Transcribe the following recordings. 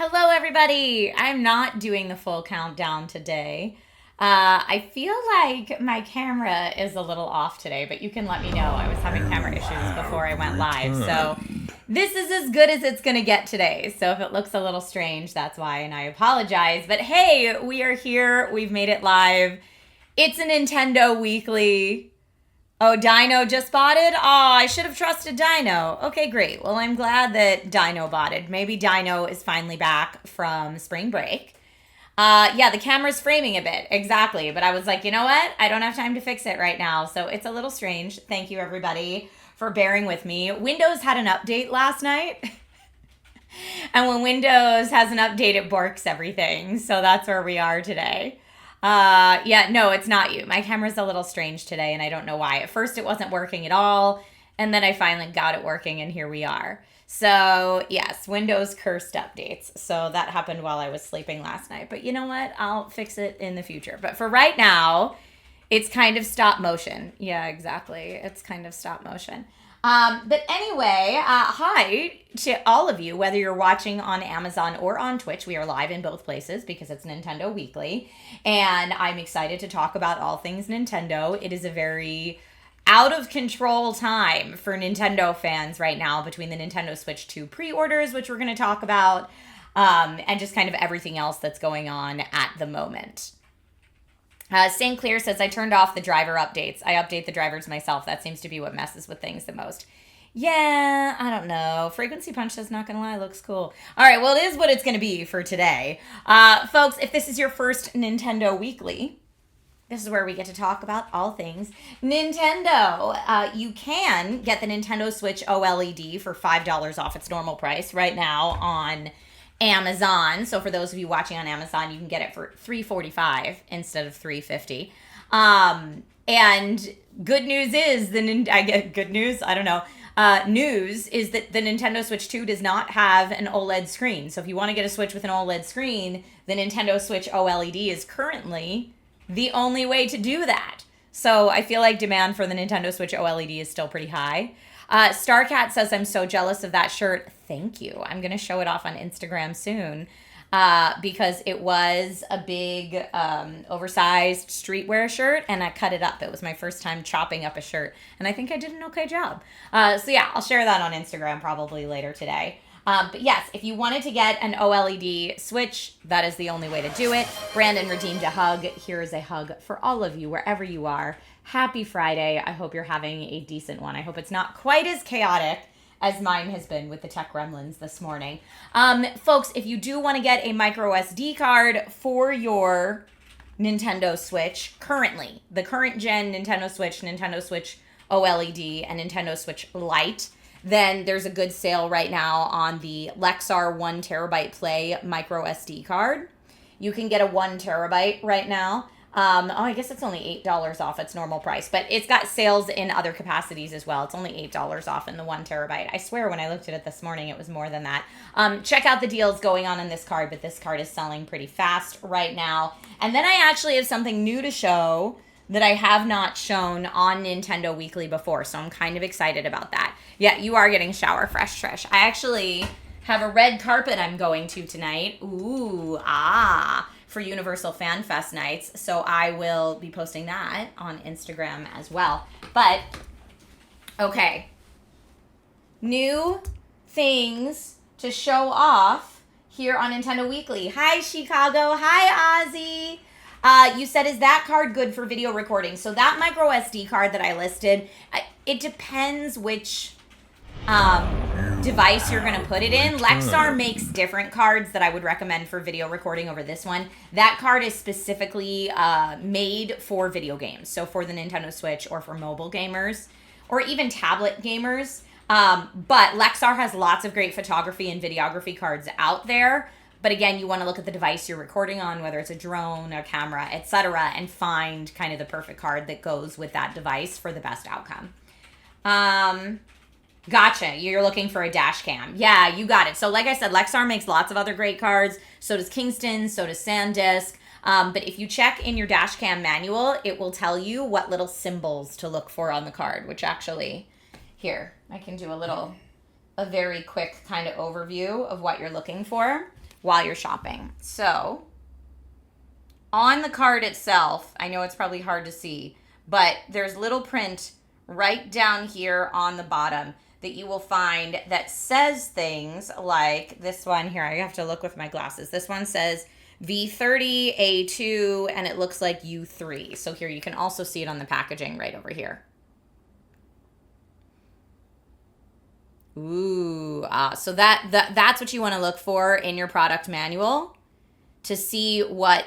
Hello, everybody. I'm not doing the full countdown today. I feel like my camera is a little off today, but you can let me know. I was having camera issues before I went live, so this is as good as it's going to get today. So if it looks a little strange, that's why, and I apologize. But hey, we are here. We've made it live. It's a Nintendo Weekly. Oh, Dino just botted? Aw, I should have trusted Dino. Okay, great. Well, I'm glad that Dino botted. Maybe Dino is finally back from spring break. Yeah, the camera's framing a bit. Exactly. But I was like, you know what? I don't have time to fix it right now. So it's a little strange. Thank you, everybody, for bearing with me. Windows had an update last night. And when Windows has an update, it borks everything. So that's where we are today. Yeah, no, it's not you. My camera's a little strange today, and I don't know why. At first, it wasn't working at all, and then I finally got it working, and here we are. So, yes, Windows cursed updates. So that happened while I was sleeping last night. But you know what? I'll fix it in the future. But for right now, it's kind of stop motion. Yeah, exactly. It's kind of stop motion. But anyway, hi to all of you, whether you're watching on Amazon or on Twitch. We are live in both places because it's Nintendo Weekly. And I'm excited to talk about all things Nintendo. It is a very out of control time for Nintendo fans right now between the Nintendo Switch 2 pre-orders, which we're going to talk about, and just kind of everything else that's going on at the moment. St. Clair says, I turned off the driver updates. I update the drivers myself. That seems to be what messes with things the most. Yeah, I don't know. Frequency Punch says, not going to lie, looks cool. All right, well, it is what it's going to be for today. Folks, if this is your first Nintendo Weekly, this is where we get to talk about all things Nintendo. You can get the Nintendo Switch OLED for $5 off its normal price right now on Amazon. So for those of you watching on Amazon, you can get it for $3.45 instead of $3.50. And good news is I get good news. I don't know. News is that the Nintendo Switch 2 does not have an OLED screen. So if you want to get a Switch with an OLED screen, the Nintendo Switch OLED is currently the only way to do that. So I feel like demand for the Nintendo Switch OLED is still pretty high. Starcat says, I'm so jealous of that shirt. Thank you. I'm going to show it off on Instagram soon because it was a big oversized streetwear shirt and I cut it up. It was my first time chopping up a shirt and I think I did an okay job. So yeah, I'll share that on Instagram probably later today. But yes, if you wanted to get an OLED Switch, that is the only way to do it. Brandon redeemed a hug. Here is a hug for all of you, wherever you are. Happy Friday. I hope you're having a decent one. I hope it's not quite as chaotic as mine has been with the tech gremlins this morning. Folks, if you do want to get a micro SD card for your Nintendo Switch, currently, the current gen Nintendo Switch OLED, and Nintendo Switch Lite, then there's a good sale right now on the Lexar 1TB Play micro SD card. You can get a 1TB right now. I guess it's only $8 off its normal price, but it's got sales in other capacities as well. It's only $8 off in the 1TB. I swear when I looked at it this morning, it was more than that. Check out the deals going on in this card, but this card is selling pretty fast right now. And then I actually have something new to show that I have not shown on Nintendo Weekly before, so I'm kind of excited about that. Yeah, you are getting shower fresh, Trish. I actually have a red carpet I'm going to tonight. For Universal Fan Fest nights. So I will be posting that on Instagram as well. But, okay. New things to show off here on Nintendo Weekly. Hi, Chicago. Hi, Ozzy. You said, is that card good for video recording? So that micro SD card that I listed, it depends which device you're going to put it in. Lexar makes different cards that I would recommend for video recording over this one. That card is specifically made for video games. So for the Nintendo Switch or for mobile gamers or even tablet gamers. But Lexar has lots of great photography and videography cards out there. But again, you want to look at the device you're recording on, whether it's a drone, a camera, etc., and find kind of the perfect card that goes with that device for the best outcome. Gotcha. You're looking for a dash cam. Yeah, you got it. So like I said, Lexar makes lots of other great cards. So does Kingston. So does SanDisk. But if you check in your dash cam manual, it will tell you what little symbols to look for on the card, which actually, here, I can do a very quick kind of overview of what you're looking for. while you're shopping. So on the card itself, I know it's probably hard to see, but there's little print right down here on the bottom that you will find that says things like this one here. I have to look with my glasses. This one says V30, A2, and it looks like U3. So here you can also see it on the packaging right over here. Ooh, so that's what you want to look for in your product manual to see what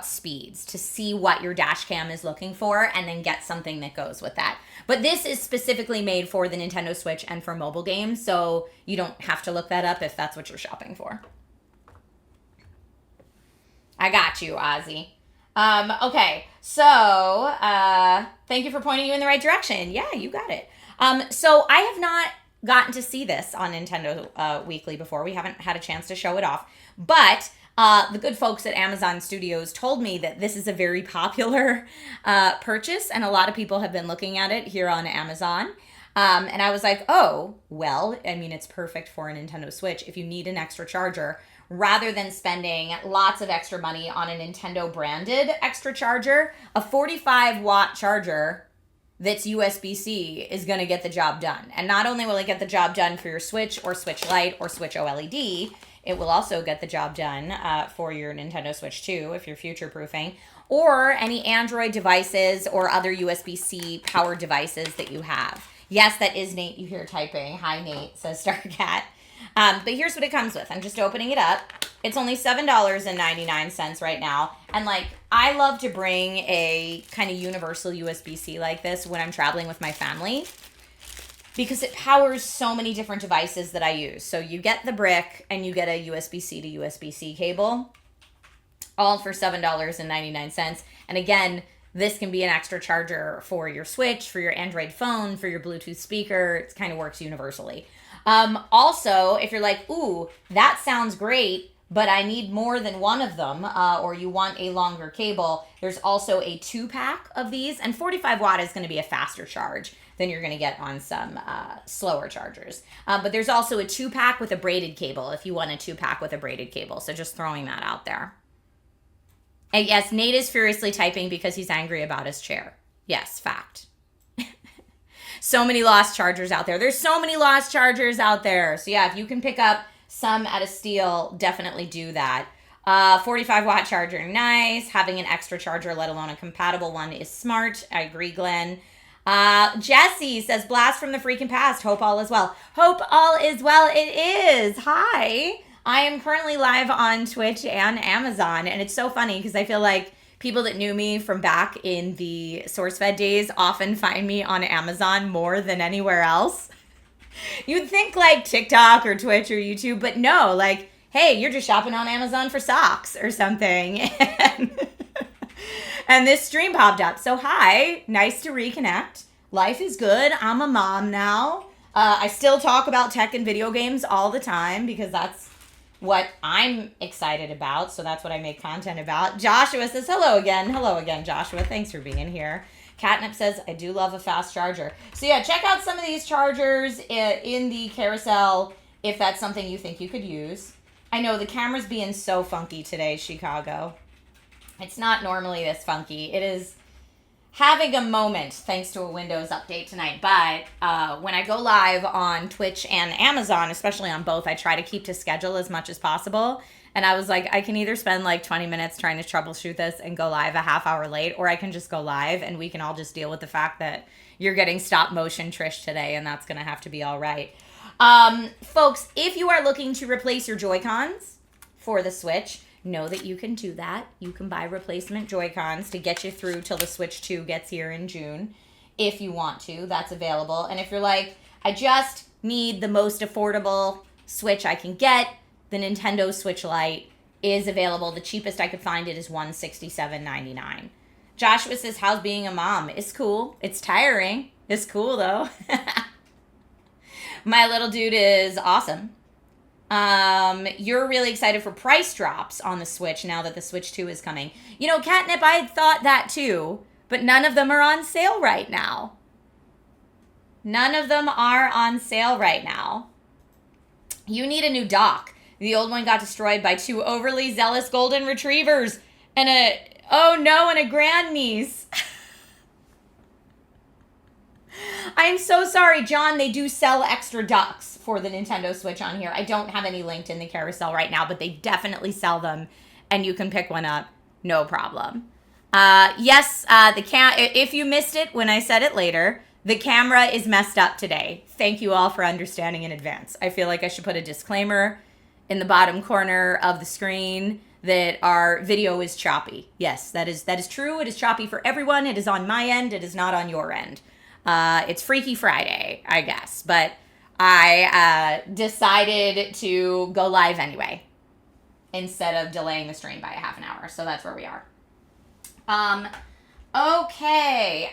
speeds, to see what your dash cam is looking for, and then get something that goes with that. But this is specifically made for the Nintendo Switch and for mobile games, so you don't have to look that up if that's what you're shopping for. I got you, Ozzy. Okay, so thank you for pointing you in the right direction. Yeah, you got it. So I have not gotten to see this on Nintendo Weekly before. We haven't had a chance to show it off, but the good folks at Amazon Studios told me that this is a very popular purchase, and a lot of people have been looking at it here on Amazon. And I was like, oh, well, I mean, it's perfect for a Nintendo Switch if you need an extra charger. Rather than spending lots of extra money on a Nintendo branded extra charger, a 45-watt charger that's USB-C is going to get the job done. And not only will it get the job done for your Switch or Switch Lite or Switch OLED, it will also get the job done for your Nintendo Switch 2 if you're future-proofing, or any Android devices or other USB-C powered devices that you have. Yes, that is Nate you hear typing. Hi, Nate, says Starcat. But here's what it comes with. I'm just opening it up. It's only $7.99 right now. And like, I love to bring a kind of universal USB-C like this when I'm traveling with my family, because it powers so many different devices that I use. So you get the brick and you get a USB-C to USB-C cable, all for $7.99. And again, this can be an extra charger for your Switch, for your Android phone, for your Bluetooth speaker. It kind of works universally. Also, if you're like, ooh, that sounds great, but I need more than one of them, or you want a longer cable, there's also a 2-pack of these, and 45 watt is going to be a faster charge than you're going to get on some slower chargers. But there's also a 2-pack with a braided cable if you want a 2-pack with a braided cable. So just throwing that out there. And yes, Nate is furiously typing because he's angry about his chair. Yes, fact. So many lost chargers out there. There's so many lost chargers out there. So yeah, if you can pick up some at a steal, definitely do that. 45 watt charger, nice. Having an extra charger, let alone a compatible one, is smart. I agree, Glenn. Jesse says, blast from the freaking past. Hope all is well. Hope all is well. It is. Hi. I am currently live on Twitch and Amazon. And it's so funny because I feel like people that knew me from back in the SourceFed days often find me on Amazon more than anywhere else. You'd think like TikTok or Twitch or YouTube, but no, like, hey, you're just shopping on Amazon for socks or something. And this stream popped up. So hi, nice to reconnect. Life is good. I'm a mom now. I still talk about tech and video games all the time because that's what I'm excited about. So that's what I make content about. Joshua says, hello again. Hello again, Joshua. Thanks for being here. Catnip says, I do love a fast charger. So yeah, check out some of these chargers in the carousel if that's something you think you could use. I know the camera's being so funky today, Chicago. It's not normally this funky. It is having a moment thanks to a Windows update tonight. But when I go live on Twitch and Amazon, especially on both, I try to keep to schedule as much as possible. And I was like, I can either spend like 20 minutes trying to troubleshoot this and go live a half hour late, or I can just go live and we can all just deal with the fact that you're getting stop motion Trish today, and that's going to have to be all right. Folks, if you are looking to replace your Joy-Cons for the Switch, know that you can do that. You can buy replacement Joy-Cons to get you through till the Switch 2 gets here in June. If you want to, that's available. And if you're like, I just need the most affordable Switch I can get, the Nintendo Switch Lite is available. The cheapest I could find it is $167.99. Joshua says, how's being a mom? It's cool. It's tiring. It's cool, though. My little dude is awesome. You're really excited for price drops on the Switch now that the Switch 2 is coming. You know, Catnip, I had thought that too, but none of them are on sale right now. None of them are on sale right now. You need a new dock. The old one got destroyed by 2 overly zealous golden retrievers and a grandniece. I'm so sorry, John. They do sell extra ducks for the Nintendo Switch on here. I don't have any linked in the carousel right now, but they definitely sell them, and you can pick one up, no problem. Yes, if you missed it when I said it later, the camera is messed up today. Thank you all for understanding in advance. I feel like I should put a disclaimer in the bottom corner of the screen that our video is choppy. Yes, that is true. It is choppy for everyone. It is on my end. It is not on your end. It's Freaky Friday, I guess, but I decided to go live anyway instead of delaying the stream by a half an hour. So that's where we are. Okay.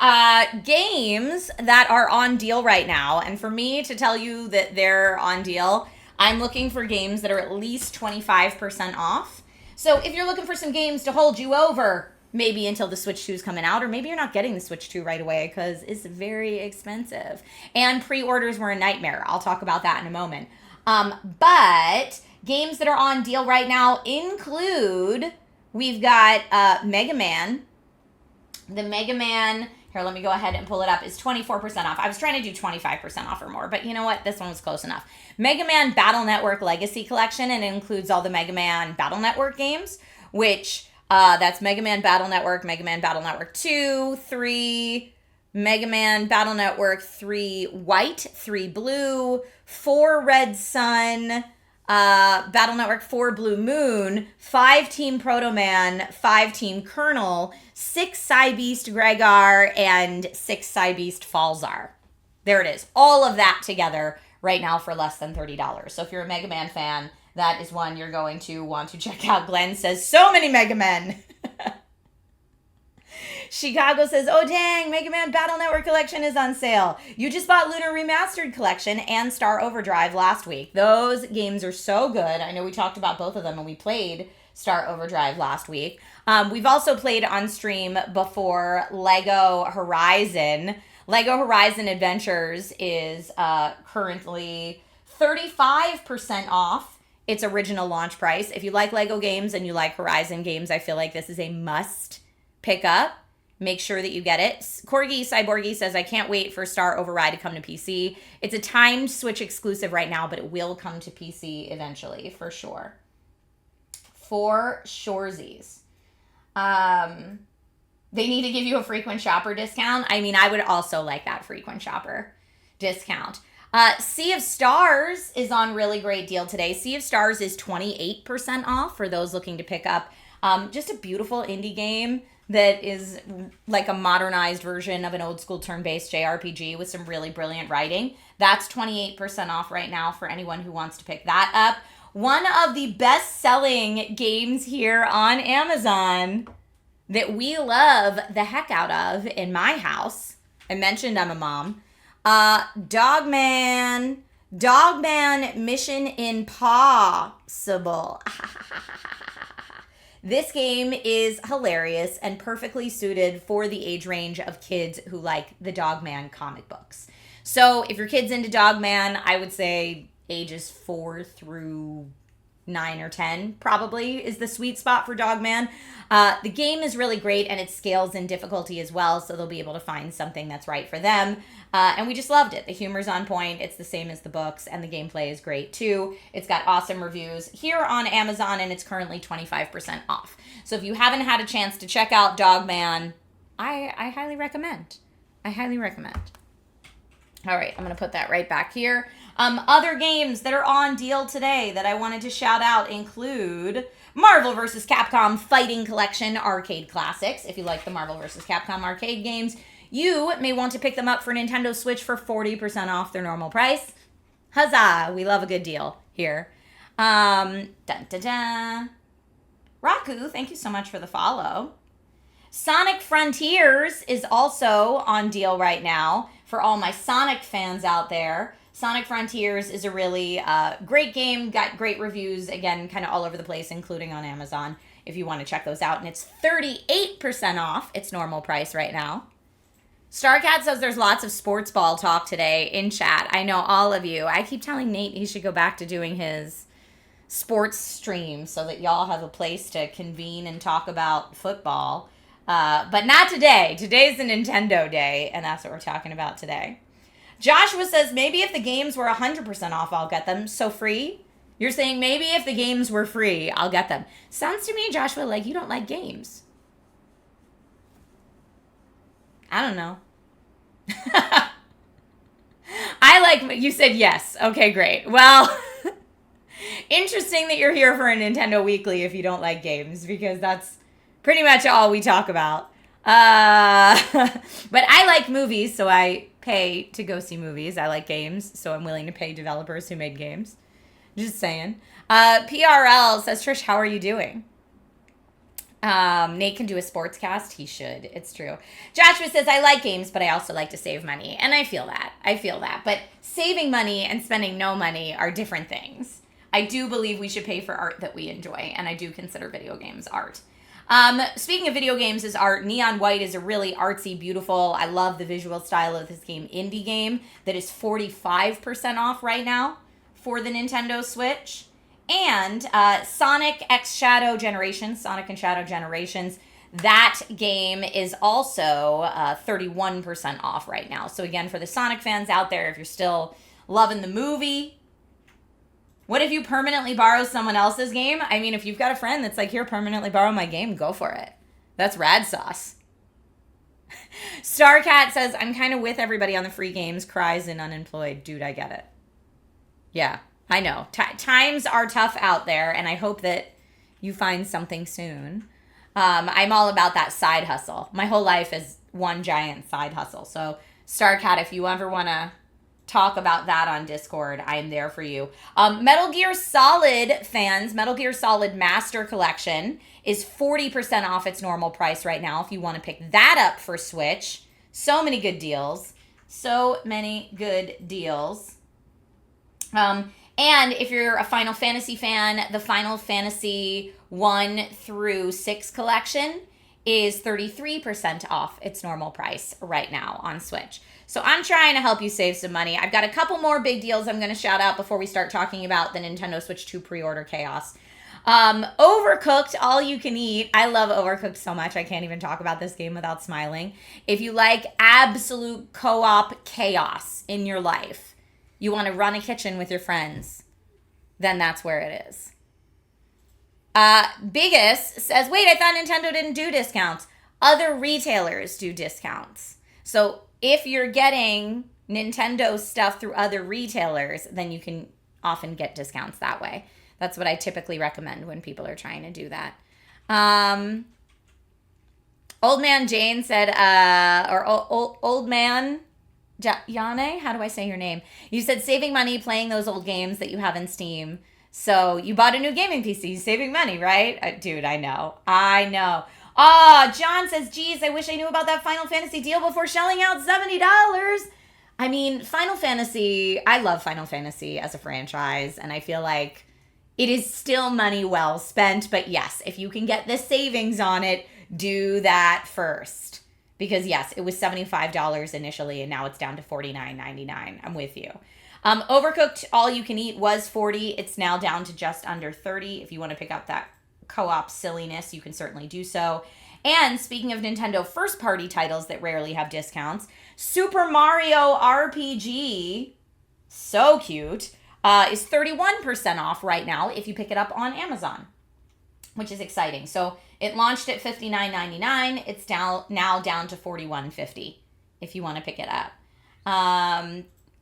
Games that are on deal right now, and for me to tell you that they're on deal, I'm looking for games that are at least 25% off. So if you're looking for some games to hold you over, maybe until the Switch 2 is coming out, or maybe you're not getting the Switch 2 right away because it's very expensive. And pre-orders were a nightmare. I'll talk about that in a moment. But games that are on deal right now include, we've got Mega Man. The Mega Man, here, let me go ahead and pull it up, is 24% off. I was trying to do 25% off or more, but you know what? This one was close enough. Mega Man Battle Network Legacy Collection, and it includes all the Mega Man Battle Network games, which... that's Mega Man Battle Network 2, 3, Mega Man Battle Network 3 White, 3 Blue, 4 Red Sun, Battle Network 4 Blue Moon, 5 Team Proto Man, 5 Team Colonel, 6 Psy Beast Gregar, and 6 Psy Beast Falzar. There it is. All of that together right now for less than $30. So if you're a Mega Man fan, that is one you're going to want to check out. Glenn says, so many Mega Men. Chicago says, oh dang, Mega Man Battle Network Collection is on sale. You just bought Lunar Remastered Collection and Star Overdrive last week. Those games are so good. I know we talked about both of them when we played Star Overdrive last week. We've also played on stream before Lego Horizon. Lego Horizon Adventures is currently 35% off its original launch price. If you like Lego games and you like Horizon games, I feel like this is a must pick up. Make sure that you get it. Corgi Cyborgy says, I can't wait for Star Override to come to PC. It's a timed Switch exclusive right now, but it will come to PC eventually, for sure. For shoresies. They need to give you a frequent shopper discount. I mean, I would also like that frequent shopper discount. Sea of Stars is on really great deal today. Sea of Stars is 28% off for those looking to pick up just a beautiful indie game that is like a modernized version of an old school turn-based JRPG with some really brilliant writing. That's 28% off right now for anyone who wants to pick that up. One of the best-selling games here on Amazon that we love the heck out of in my house. I mentioned I'm a mom. Dogman Mission Impossible. This game is hilarious and perfectly suited for the age range of kids who like the Dogman comic books. So if your kid's into Dogman, I would say ages 4 through 9 or 10 probably is the sweet spot for Dogman. The game is really great and it scales in difficulty as well, so they'll be able to find something that's right for them. And we just loved it. The humor's on point. It's the same as the books, and the gameplay is great too. It's got awesome reviews here on Amazon, and it's currently 25% off. So if you haven't had a chance to check out Dogman, I highly recommend. I highly recommend. All right, I'm going to put that right back here. Other games that are on deal today that I wanted to shout out include Marvel vs. Capcom Fighting Collection Arcade Classics. If you like the Marvel vs. Capcom arcade games, you may want to pick them up for Nintendo Switch for 40% off their normal price. Huzzah! We love a good deal here. Dun, dun, dun. Raku, thank you so much for the follow. Sonic Frontiers is also on deal right now for all my Sonic fans out there. Sonic Frontiers is a really great game, got great reviews, again, kind of all over the place, including on Amazon, if you want to check those out. And it's 38% off its normal price right now. Starcat says there's lots of sports ball talk today in chat. I know all of you. I keep telling Nate he should go back to doing his sports stream so that y'all have a place to convene and talk about football. But not today. Today's the Nintendo day, and that's what we're talking about today. Joshua says, maybe if the games were 100% off, I'll get them. So free? You're saying maybe if the games were free, I'll get them. Sounds to me, Joshua, like you don't like games. I don't know. You said yes. Okay, great. Well, interesting that you're here for a Nintendo Weekly if you don't like games, because that's pretty much all we talk about. But I like movies, so I pay to go see movies. I like games, so I'm willing to pay developers who made games. Just saying. PRL says, Trish, how are you doing? Nate can do a sports cast. He should. It's true. Joshua says, I like games, but I also like to save money. And I feel that. But saving money and spending no money are different things. I do believe we should pay for art that we enjoy, and I do consider video games art. Speaking of video games as art, Neon White is a really artsy, beautiful, I love the visual style of this game, indie game that is 45% off right now for the Nintendo Switch. And Sonic and Shadow Generations, that game is also 31% off right now. So again, for the Sonic fans out there, if you're still loving the movie, what if you permanently borrow someone else's game? I mean, if you've got a friend that's like, here, permanently borrow my game, go for it. That's rad sauce. Starcat says, I'm kind of with everybody on the free games, cries and unemployed. Dude, I get it. Yeah, I know. Times are tough out there, and I hope that you find something soon. I'm all about that side hustle. My whole life is one giant side hustle. So, Starcat, if you ever want to talk about that on Discord, I'm there for you. Metal Gear Solid fans, Metal Gear Solid Master Collection is 40% off its normal price right now if you want to pick that up for Switch. So many good deals. And if you're a Final Fantasy fan, the Final Fantasy 1 through 6 collection is 33% off its normal price right now on Switch. So I'm trying to help you save some money. I've got a couple more big deals I'm going to shout out before we start talking about the Nintendo Switch 2 pre-order chaos. Overcooked, all you can eat. I love Overcooked so much. I can't even talk about this game without smiling. If you like absolute co-op chaos in your life, you want to run a kitchen with your friends, then that's where it is. Biggest says, wait, I thought Nintendo didn't do discounts. Other retailers do discounts. So if you're getting Nintendo stuff through other retailers, then you can often get discounts that way. That's what I typically recommend when people are trying to do that. Old Man Jane said, Old Man Yane, how do I say your name? You said saving money playing those old games that you have in Steam. So you bought a new gaming PC, saving money, right? Dude, I know. Oh, John says, geez, I wish I knew about that Final Fantasy deal before shelling out $70. I mean, Final Fantasy, I love Final Fantasy as a franchise, and I feel like it is still money well spent. But yes, if you can get the savings on it, do that first. Because yes, it was $75 initially, and now it's down to $49.99. I'm with you. Overcooked All You Can Eat was $40. It's now down to just under $30. If you want to pick up that co-op silliness, you can certainly do so. And speaking of Nintendo first-party titles that rarely have discounts, Super Mario RPG, so cute, is 31% off right now if you pick it up on Amazon, which is exciting. So it launched at $59.99. It's now down to $41.50 if you want to pick it up.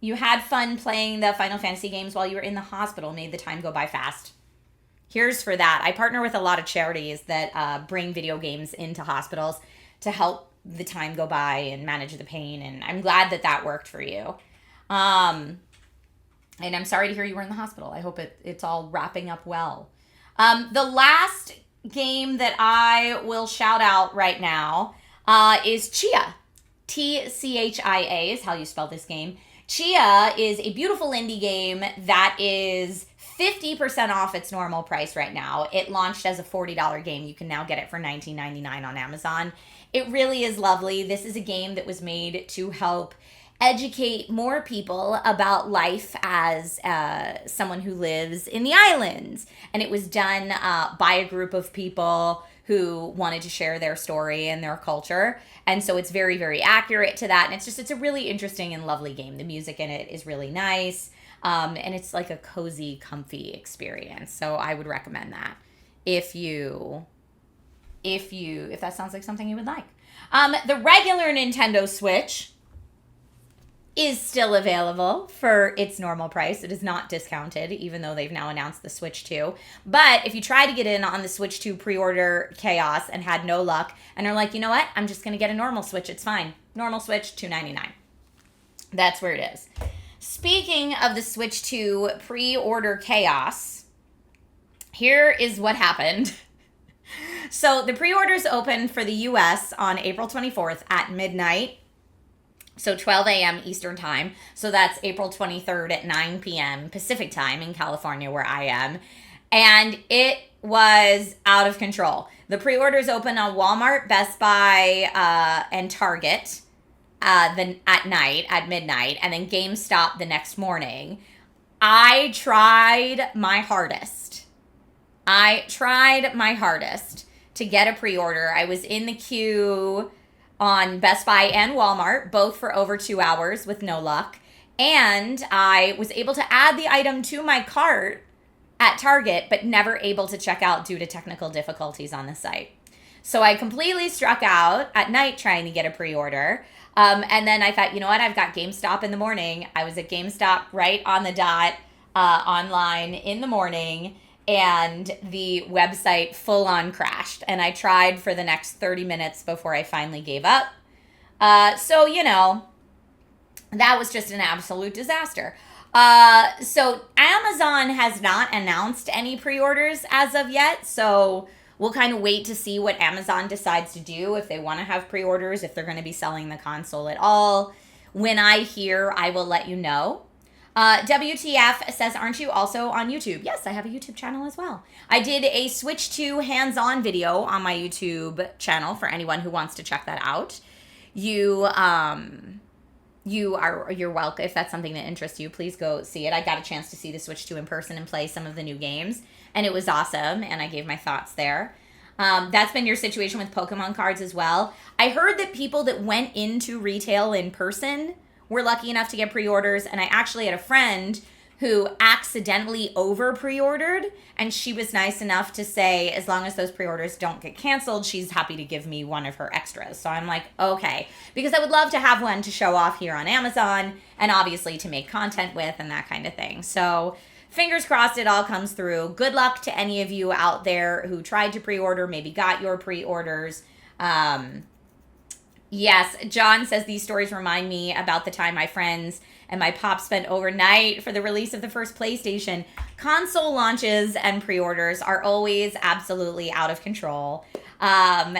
You had fun playing the Final Fantasy games while you were in the hospital, made the time go by fast. Here's for that. I partner with a lot of charities that bring video games into hospitals to help the time go by and manage the pain, and I'm glad that worked for you. And I'm sorry to hear you were in the hospital. I hope it's all wrapping up well. The last game that I will shout out right now is Chia. Tchia is how you spell this game. Chia is a beautiful indie game that is 50% off its normal price right now. It launched as a $40 game. You can now get it for $19.99 on Amazon. It really is lovely. This is a game that was made to help educate more people about life as someone who lives in the islands. And it was done by a group of people who wanted to share their story and their culture. And so it's very, very accurate to that. And it's a really interesting and lovely game. The music in it is really nice. And it's like a cozy, comfy experience. So I would recommend that if that sounds like something you would like. The regular Nintendo Switch is still available for its normal price. It is not discounted, even though they've now announced the Switch 2. But if you try to get in on the Switch 2 pre-order chaos and had no luck, and are like, you know what, I'm just going to get a normal Switch, it's fine. Normal Switch, $299. That's where it is. Speaking of the Switch 2 pre-order chaos, here is what happened. So the pre-orders opened for the US on April 24th at midnight. So 12 a.m. Eastern time. So that's April 23rd at 9 p.m. Pacific time in California, where I am. And it was out of control. The pre-orders opened on Walmart, Best Buy, and Target then at night, at midnight, and then GameStop the next morning. I tried my hardest to get a pre-order. I was in the queue on Best Buy and Walmart, both for over 2 hours with no luck. And I was able to add the item to my cart at Target, but never able to check out due to technical difficulties on the site. So I completely struck out at night trying to get a pre-order. And then I thought, you know what? I've got GameStop in the morning. I was at GameStop right on the dot online in the morning, and the website full on crashed. And I tried for the next 30 minutes before I finally gave up. So, you know, that was just an absolute disaster. So Amazon has not announced any pre-orders as of yet. So we'll kind of wait to see what Amazon decides to do, if they want to have pre-orders, if they're going to be selling the console at all. When I hear, I will let you know. WTF says, aren't you also on YouTube? Yes, I have a YouTube channel as well. I did a Switch 2 hands-on video on my YouTube channel for anyone who wants to check that out. You're welcome. If that's something that interests you, please go see it. I got a chance to see the Switch 2 in person and play some of the new games, and it was awesome, and I gave my thoughts there. That's been your situation with Pokemon cards as well. I heard that people that went into retail in person were lucky enough to get pre-orders, and I actually had a friend who accidentally over pre-ordered, and she was nice enough to say, as long as those pre-orders don't get canceled, she's happy to give me one of her extras. So I'm like, okay, because I would love to have one to show off here on Amazon, and obviously to make content with and that kind of thing. So fingers crossed it all comes through. Good luck to any of you out there who tried to pre-order, maybe got your pre-orders. Yes, John says these stories remind me about the time my friends and my pop spent overnight for the release of the first PlayStation. Console launches and pre-orders are always absolutely out of control.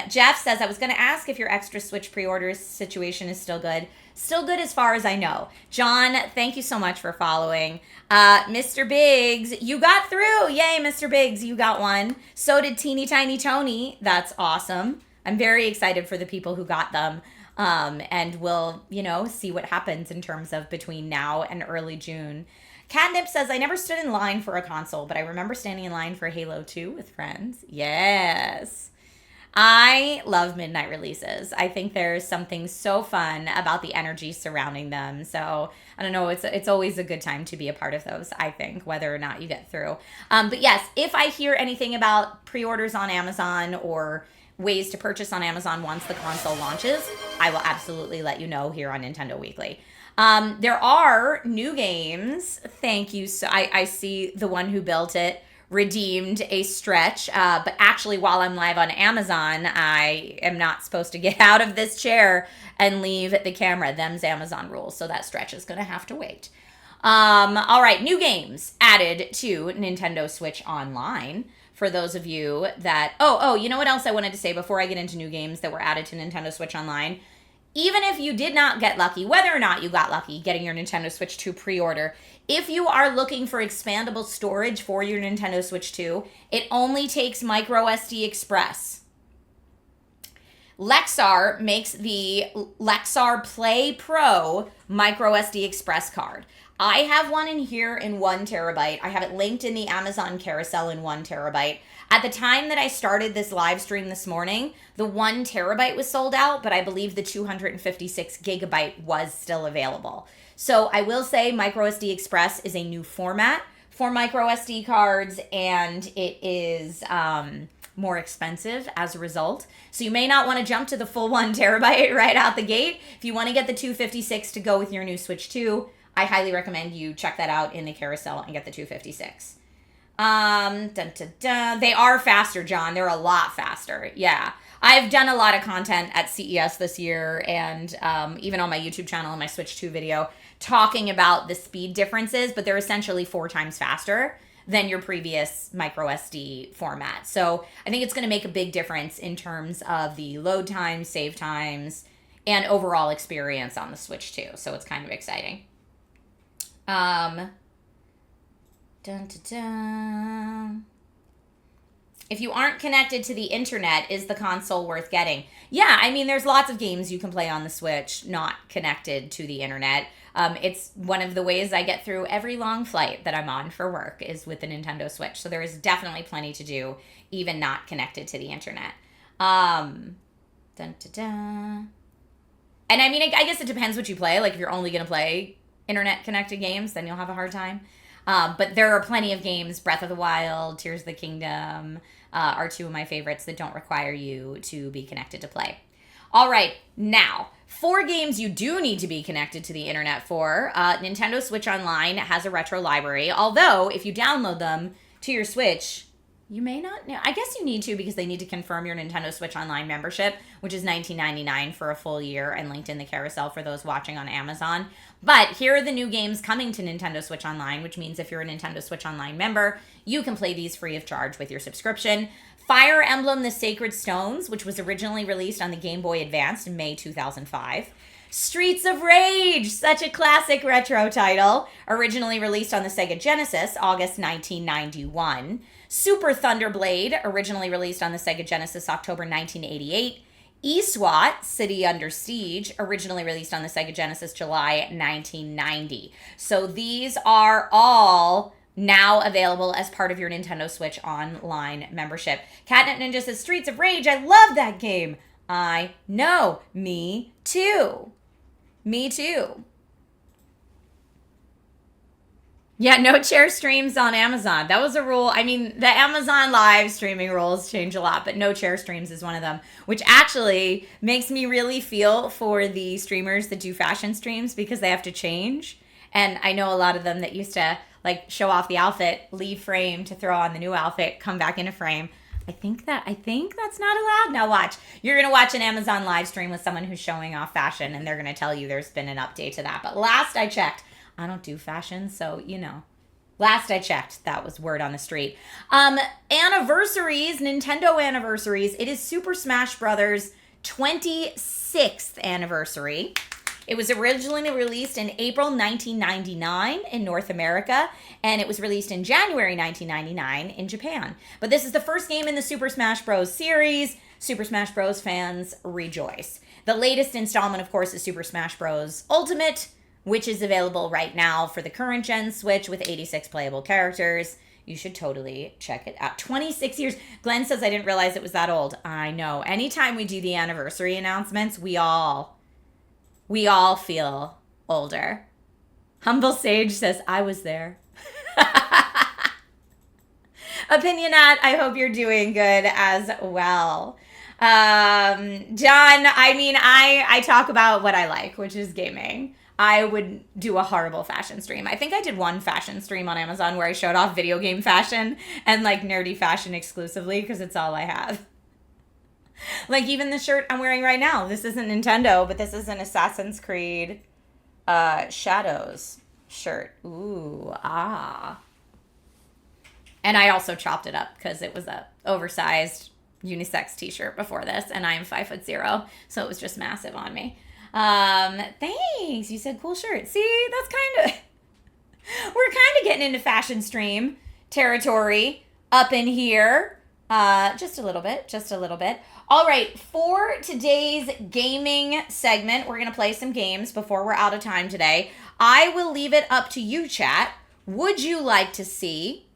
Jeff says, I was going to ask if your extra Switch pre-orders situation is still good. Still good as far as I know. John, thank you so much for following. Mr. Biggs, you got through. Yay, Mr. Biggs, you got one. So did Teeny Tiny Tony. That's awesome. I'm very excited for the people who got them. And we'll, see what happens in terms of between now and early June. Catnip says, I never stood in line for a console, but I remember standing in line for Halo 2 with friends. Yes. I love midnight releases. I think there's something so fun about the energy surrounding them. So I don't know, it's always a good time to be a part of those, I think, whether or not you get through. But yes, if I hear anything about pre-orders on Amazon or ways to purchase on Amazon once the console launches, I will absolutely let you know here on Nintendo Weekly. There are new games. Thank you. So I see the one who built it redeemed a stretch, but actually while I'm live on Amazon, I am not supposed to get out of this chair and leave the camera. Them's Amazon rules, so that stretch is going to have to wait. All right, new games added to Nintendo Switch Online. For those of you that, you know what else I wanted to say before I get into new games that were added to Nintendo Switch Online? Even if you did not get lucky, whether or not you got lucky getting your Nintendo Switch 2 pre-order, if you are looking for expandable storage for your Nintendo Switch 2, it only takes micro SD Express. Lexar makes the Lexar Play Pro micro SD express card. I have one in here in 1 terabyte. I have it linked in the Amazon carousel in 1 terabyte. At the time that I started this live stream this morning, the 1 terabyte was sold out, but I believe the 256 gigabyte was still available. So I will say micro SD express is a new format for micro SD cards, and it is more expensive as a result. So you may not want to jump to the full 1 terabyte right out the gate. If you want to get the 256 to go with your new Switch 2, I highly recommend you check that out in the carousel and get the 256. Dun, dun, dun. They are faster, John. They're a lot faster. Yeah. I've done a lot of content at CES this year, and even on my YouTube channel and my Switch 2 video, talking about the speed differences, but they're essentially 4 times faster than your previous micro SD format. So I think it's going to make a big difference in terms of the load times, save times, and overall experience on the Switch 2. So it's kind of exciting. Dun, dun, dun. If you aren't connected to the internet, is the console worth getting? Yeah, I mean, there's lots of games you can play on the Switch not connected to the internet. It's one of the ways I get through every long flight that I'm on for work is with the Nintendo Switch. So there is definitely plenty to do, even not connected to the internet. Dun, dun, dun. And I mean, I guess it depends what you play. Like if you're only going to play internet connected games, then you'll have a hard time. But there are plenty of games, Breath of the Wild, Tears of the Kingdom, are 2 of my favorites that don't require you to be connected to play. All right, now, 4 games you do need to be connected to the internet for. Nintendo Switch Online has a retro library, although if you download them to your Switch, you may not know. I guess you need to because they need to confirm your Nintendo Switch Online membership, which is $19.99 for a full year and linked in the carousel for those watching on Amazon. But here are the new games coming to Nintendo Switch Online, which means if you're a Nintendo Switch Online member, you can play these free of charge with your subscription. Fire Emblem The Sacred Stones, which was originally released on the Game Boy Advance in May 2005. Streets of Rage, such a classic retro title, originally released on the Sega Genesis, August 1991. Super Thunder Blade, originally released on the Sega Genesis, October 1988. eSWAT, City Under Siege, originally released on the Sega Genesis, July 1990. So these are all now available as part of your Nintendo Switch Online membership. Catnip Ninja says, Streets of Rage, I love that game. I know. Me too. Me too. Yeah, no chair streams on Amazon. That was a rule. I mean, the Amazon live streaming rules change a lot, but no chair streams is one of them, which actually makes me really feel for the streamers that do fashion streams because they have to change. And I know a lot of them that used to like show off the outfit, leave frame to throw on the new outfit, come back into frame. I think that's not allowed. Now watch. You're going to watch an Amazon live stream with someone who's showing off fashion and they're going to tell you there's been an update to that. But last I checked, I don't do fashion, so, you know. Last I checked, that was word on the street. Anniversaries, Nintendo anniversaries. It is Super Smash Bros. 26th anniversary. It was originally released in April 1999 in North America, and it was released in January 1999 in Japan. But this is the first game in the Super Smash Bros. Series. Super Smash Bros. Fans rejoice. The latest installment, of course, is Super Smash Bros. Ultimate, which is available right now for the current gen Switch with 86 playable characters. You should totally check it out. 26 years. Glenn says, I didn't realize it was that old. I know. Anytime we do the anniversary announcements, we all feel older. Humble Sage says, I was there. Opinionat, I hope you're doing good as well. John, I mean, I talk about what I like, which is gaming. I would do a horrible fashion stream. I think I did one fashion stream on Amazon where I showed off video game fashion and like nerdy fashion exclusively because it's all I have. Like even the shirt I'm wearing right now. This isn't Nintendo, but this is an Assassin's Creed Shadows shirt. Ooh, ah. And I also chopped it up because it was a oversized unisex t-shirt before this, and I am 5'0", so it was just massive on me. Thanks. You said cool shirt. See, that's we're kind of getting into fashion stream territory up in here. Just a little bit, just a little bit. All right, for today's gaming segment, we're going to play some games before we're out of time today. I will leave it up to you, chat. Would you like to see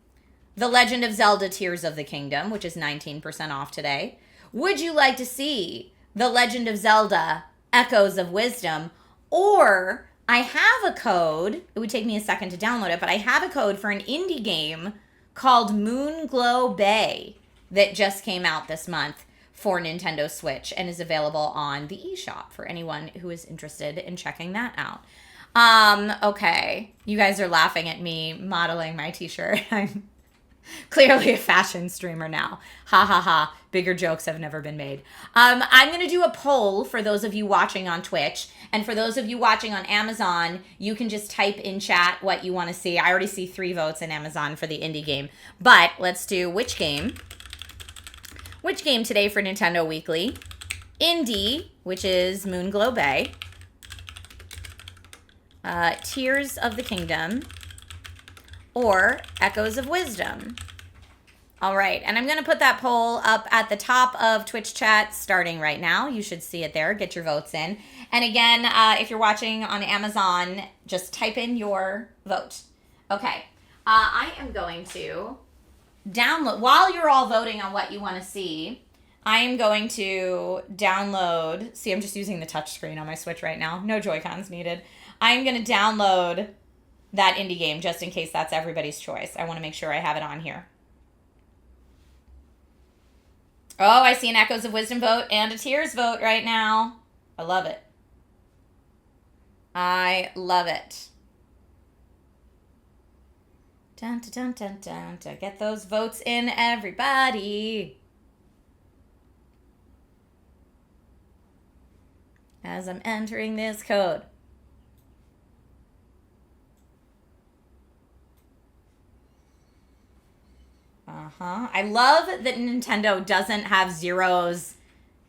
The Legend of Zelda Tears of the Kingdom, which is 19% off today? Would you like to see The Legend of Zelda Echoes of Wisdom? Or I have a code, it would take me a second to download it, but I have a code for an indie game called Moonglow Bay that just came out this month for Nintendo Switch and is available on the eShop for anyone who is interested in checking that out. Okay. You guys are laughing at me modeling my t-shirt. I'm clearly a fashion streamer now. Ha ha ha. Bigger jokes have never been made. I'm going to do a poll for those of you watching on Twitch. And for those of you watching on Amazon, you can just type in chat what you want to see. I already see 3 votes in Amazon for the indie game. But let's do which game. Which game today for Nintendo Weekly? Indie, which is Moonglow Bay. Tears of the Kingdom. Or Echoes of Wisdom. All right, and I'm going to put that poll up at the top of Twitch chat starting right now. You should see it there. Get your votes in. And again, if you're watching on Amazon, just type in your vote. Okay, I am going to download, while you're all voting on what you want to see, I am going to download, see, I'm just using the touch screen on my Switch right now. No Joy-Cons needed. I'm going to download that indie game just in case that's everybody's choice. I want to make sure I have it on here. Oh, I see an Echoes of Wisdom vote and a Tears vote right now. I love it. I love it. Dun, dun, dun, dun, dun. Get those votes in, everybody. As I'm entering this code. I love that Nintendo doesn't have zeros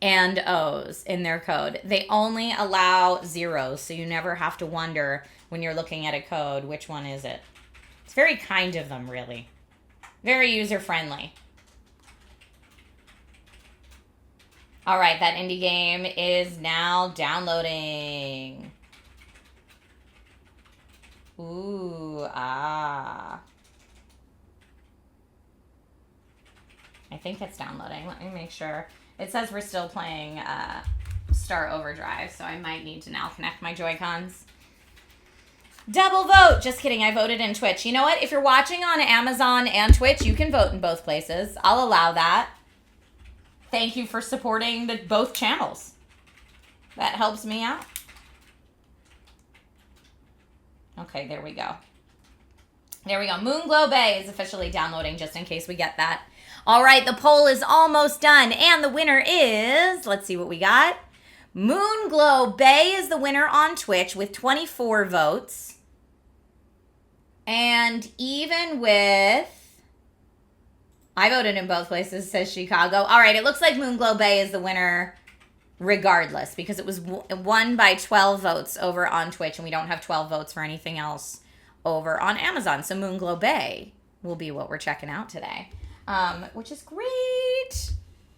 and O's in their code. They only allow zeros, so you never have to wonder when you're looking at a code, which one is it? It's very kind of them, really. Very user-friendly. All right, that indie game is now downloading. Ooh, ah. I think it's downloading. Let me make sure. It says we're still playing Star Overdrive, so I might need to now connect my Joy-Cons. Double vote! Just kidding, I voted in Twitch. You know what? If you're watching on Amazon and Twitch, you can vote in both places. I'll allow that. Thank you for supporting both channels. That helps me out. Okay, there we go. There we go. Moonglow Bay is officially downloading, just in case we get that. All right, the poll is almost done, and the winner is, let's see what we got. Moonglow Bay is the winner on Twitch with 24 votes. And even with, I voted in both places, says Chicago. All right, it looks like Moonglow Bay is the winner regardless, because it was won by 12 votes over on Twitch, and we don't have 12 votes for anything else over on Amazon. So Moonglow Bay will be what we're checking out today. Which is great.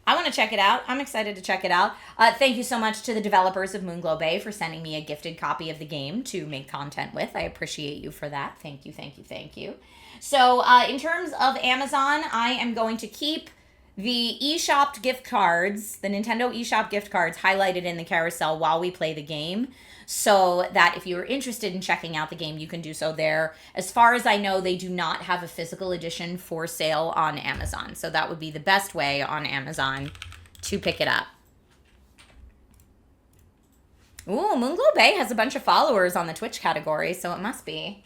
I want to check it out. I'm excited to check it out. Thank you so much to the developers of Moonglow Bay for sending me a gifted copy of the game to make content with. I appreciate you for that. Thank you, thank you, thank you. So in terms of Amazon, I am going to keep the eShop gift cards, the Nintendo eShop gift cards highlighted in the carousel while we play the game, so that if you're interested in checking out the game, you can do so there. As far as I know, they do not have a physical edition for sale on Amazon. So that would be the best way on Amazon to pick it up. Ooh, Moonglow Bay has a bunch of followers on the Twitch category, so it must be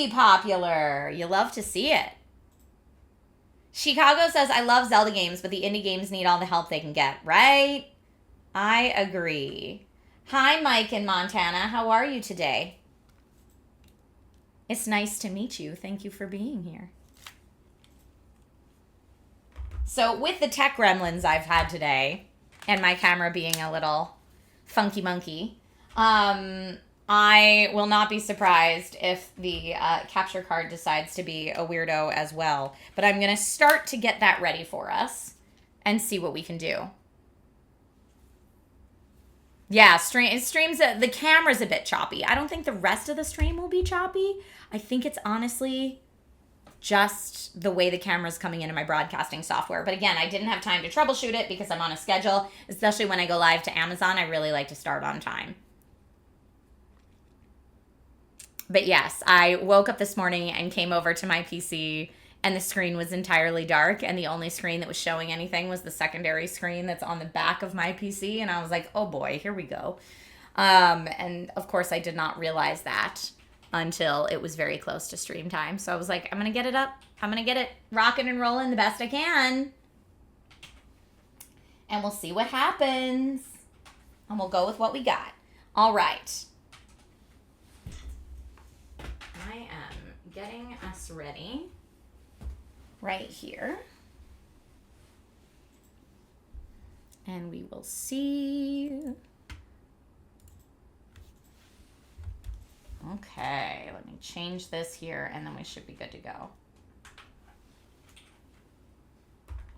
popular. You love to see it. Chicago says, I love Zelda games, but the indie games need all the help they can get, right? I agree. Hi, Mike in Montana. How are you today? It's nice to meet you. Thank you for being here. So with the tech gremlins I've had today, and my camera being a little funky monkey, I will not be surprised if the capture card decides to be a weirdo as well. But I'm going to start to get that ready for us and see what we can do. Yeah, streams, the camera's a bit choppy. I don't think the rest of the stream will be choppy. I think it's honestly just the way the camera's coming into my broadcasting software. But again, I didn't have time to troubleshoot it because I'm on a schedule, especially when I go live to Amazon. I really like to start on time. But yes, I woke up this morning and came over to my PC and the screen was entirely dark and the only screen that was showing anything was the secondary screen that's on the back of my PC. And I was like, oh boy, here we go. And of course I did not realize that until it was very close to stream time. So I was like, I'm going to get it up. I'm going to get it rocking and rolling the best I can. And we'll see what happens. And we'll go with what we got. All right. I am getting us ready right here. And we will see. Okay, let me change this here and then we should be good to go.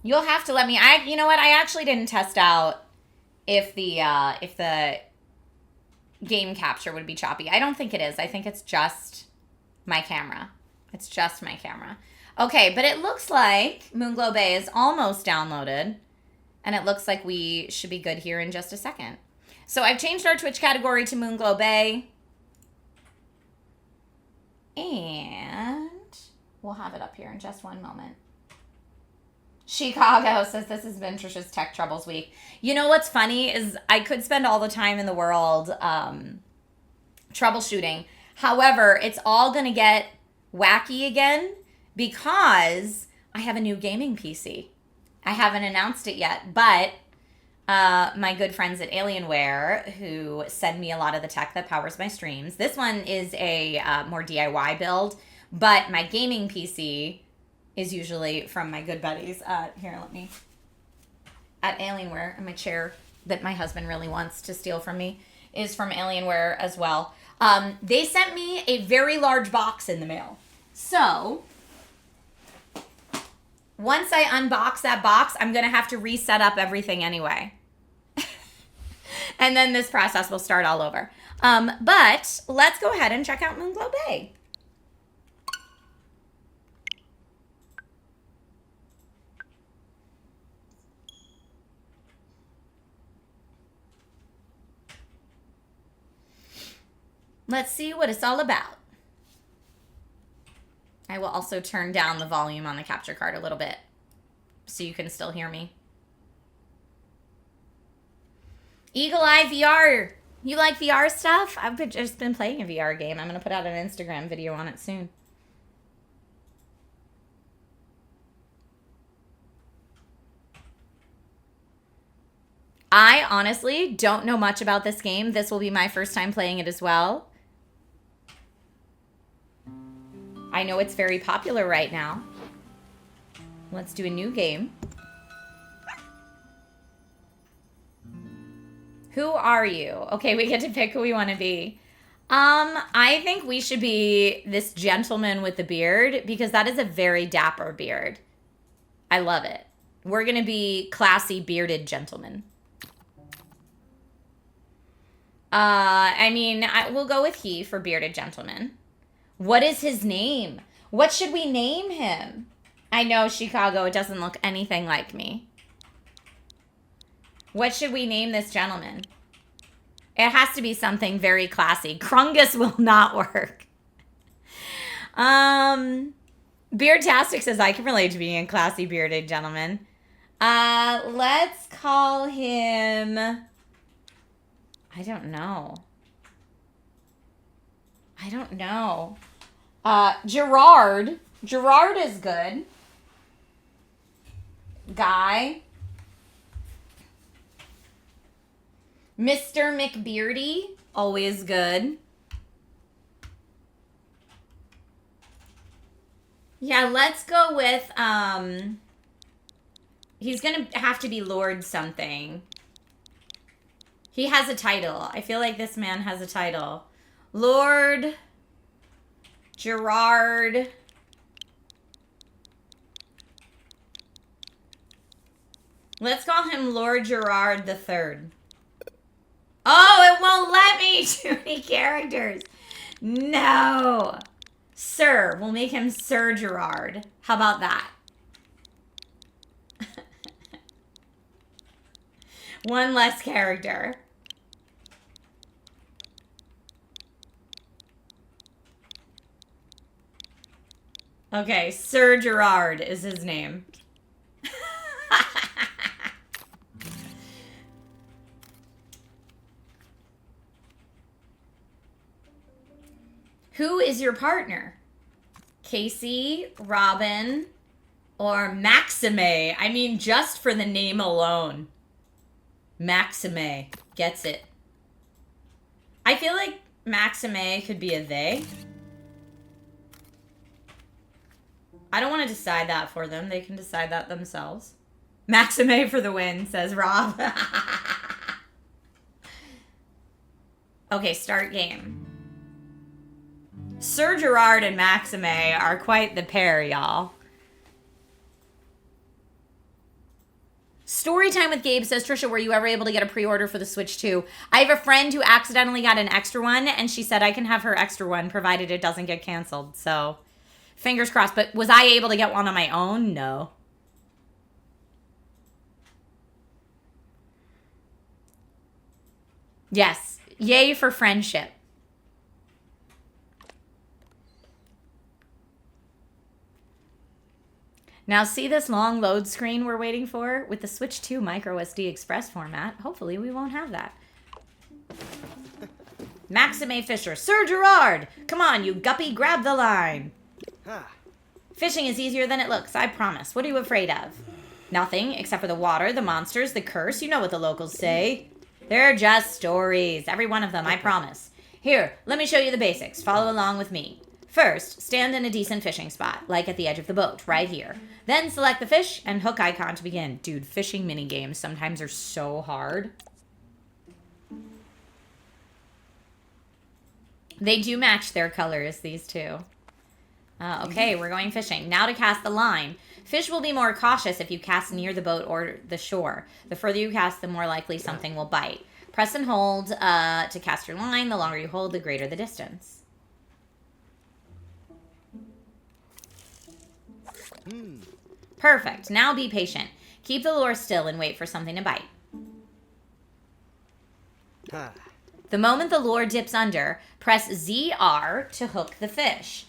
You'll have to let me, you know what? I actually didn't test out if the game capture would be choppy. I don't think it is. I think it's just my camera. It's just my camera. Okay, but it looks like Moonglow Bay is almost downloaded and it looks like we should be good here in just a second. So I've changed our Twitch category to Moonglow Bay. And we'll have it up here in just one moment. Chicago says this has been Trisha's Tech Troubles week. You know what's funny is I could spend all the time in the world troubleshooting. However, it's all going to get wacky again because I have a new gaming PC. I haven't announced it yet, but my good friends at Alienware who send me a lot of the tech that powers my streams. This one is a more DIY build, but my gaming PC is usually from my good buddies. Here, let me. At Alienware, and my chair that my husband really wants to steal from me is from Alienware as well. They sent me a very large box in the mail. So once I unbox that box, I'm going to have to reset up everything anyway. And then this process will start all over. But let's go ahead and check out Moonglow Bay. Let's see what it's all about. I will also turn down the volume on the capture card a little bit so you can still hear me. Eagle Eye VR. You like VR stuff? I've just been playing a VR game. I'm going to put out an Instagram video on it soon. I honestly don't know much about this game. This will be my first time playing it as well. I know it's very popular right now. Let's do a new game. Who are you? Okay, we get to pick who we want to be. I think we should be this gentleman with the beard because that is a very dapper beard. I love it. We're going to be classy bearded gentlemen. We'll go with he for bearded gentleman. What is his name? What should we name him? I know, Chicago, it doesn't look anything like me. What should we name this gentleman? It has to be something very classy. Krungus will not work. Beardtastic says, I can relate to being a classy bearded gentleman. Let's call him... I don't know. Gerard. Gerard is good. Guy. Mr. McBeardy, always good. Yeah, let's go with, he's gonna have to be Lord something. He has a title. I feel like this man has a title. Lord Gerard. Let's call him Lord Gerard the Third. Oh, it won't let me too many characters. No. Sir. We'll make him Sir Gerard. How about that? One less character. Okay, Sir Gerard is his name. Who is your partner? Casey, Robin, or Maxime? I mean, just for the name alone. Maxime gets it. I feel like Maxime could be a they. I don't want to decide that for them. They can decide that themselves. Maxime for the win, says Rob. Okay, start game. Sir Gerard and Maxime are quite the pair, y'all. Storytime with Gabe says, Trisha, were you ever able to get a pre-order for the Switch 2? I have a friend who accidentally got an extra one, and she said I can have her extra one provided it doesn't get canceled. So, fingers crossed. But was I able to get one on my own? No. Yes. Yay for friendship. Now see this long load screen we're waiting for? With the Switch 2 microSD Express format, hopefully we won't have that. Maxime Fisher. Sir Gerard! Come on, you guppy, grab the line. Fishing is easier than it looks, I promise. What are you afraid of? Nothing, except for the water, the monsters, the curse. You know what the locals say. They're just stories. Every one of them, I promise. Here, let me show you the basics. Follow along with me. First, stand in a decent fishing spot, like at the edge of the boat, right here. Then select the fish and hook icon to begin. Dude, fishing mini games sometimes are so hard. They do match their colors, these two. Okay, we're going fishing. Now to cast the line. Fish will be more cautious if you cast near the boat or the shore. The further you cast, the more likely something will bite. Press and hold to cast your line. The longer you hold, the greater the distance. Perfect. Now be patient. Keep the lure still and wait for something to bite. The moment the lure dips under, press ZR to hook the fish.